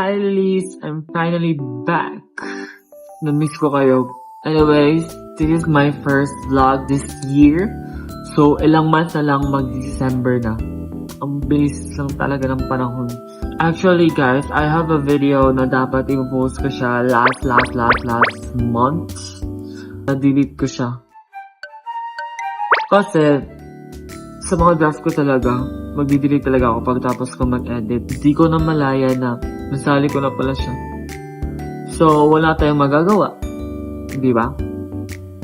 Hi lilies, I'm finally back. Na-miss ko kayo. Anyways, this is my first vlog this year. So, ilang months na lang mag-December na. Ang bilis lang talaga ng panahon. Actually guys, I have a video na dapat i-post ko siya last month. Na-delete ko siya. Kasi, sa mga draft ko talaga, magdi-delete talaga ako pagtapos ko mag-edit. Hindi ko na malaya na nasali ko na pala siya. So, wala tayong magagawa. Di ba?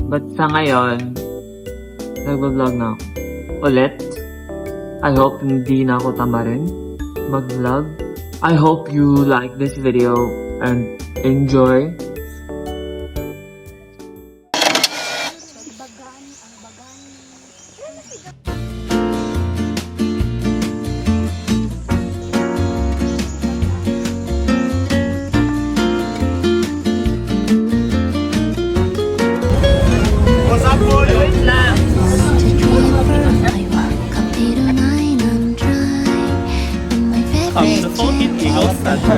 But sa ngayon, nag-vlog na ako. Ulit. I hope hindi na ako tamarin mag-vlog. I hope you like this video and enjoy. The fucking Eagle Center.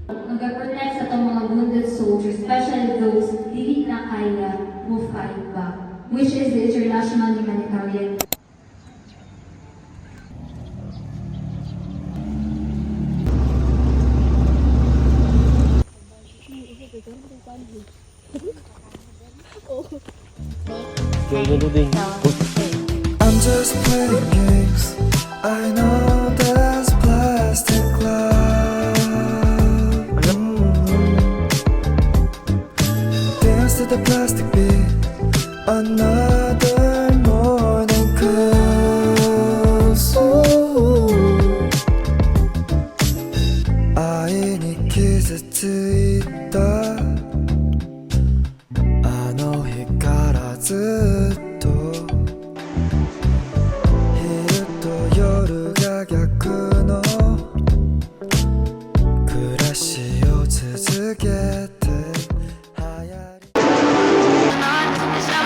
Mag-protect sa itong mga wounded soldiers, especially those dili na kaya move fight back, which is the international humanitarian. I'm just playing games. I know there's plastic love. Dance to the plastic beat. Another morning comes. 아인이 기세트 있다. あの日からずっと昼と夜が逆の暮らしを続けて流行り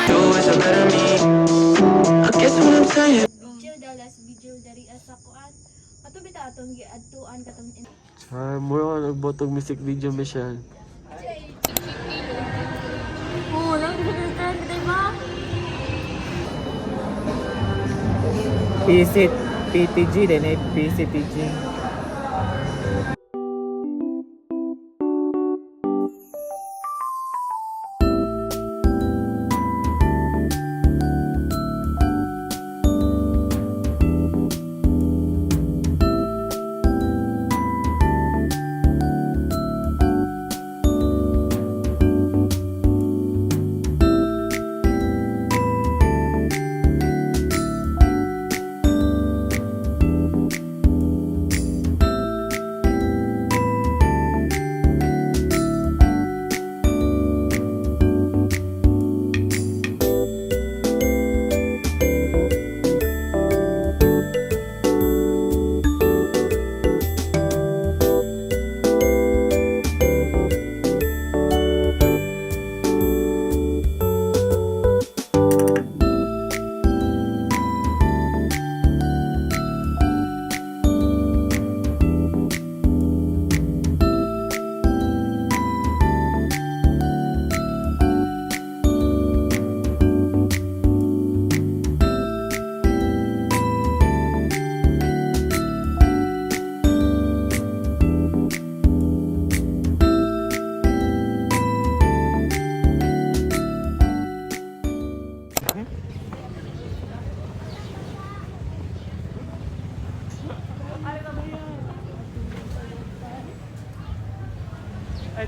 You is a better me. I guess what I'm saying. Video dalas video dari asa kuan. Ato bita atong giadtuan katong Mura ka nagbotog music video, Michelle. Oh, lang gamitan, di ba? PTG din eh, PCTG.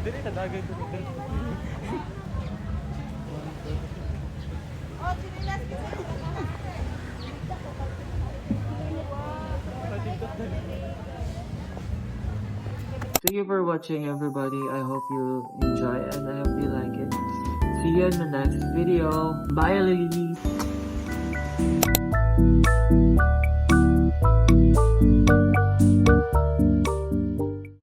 Dili na dagay ko. Thank you for watching, everybody. I hope you enjoy and I hope you like it. See you in the next video. Bye, lilies.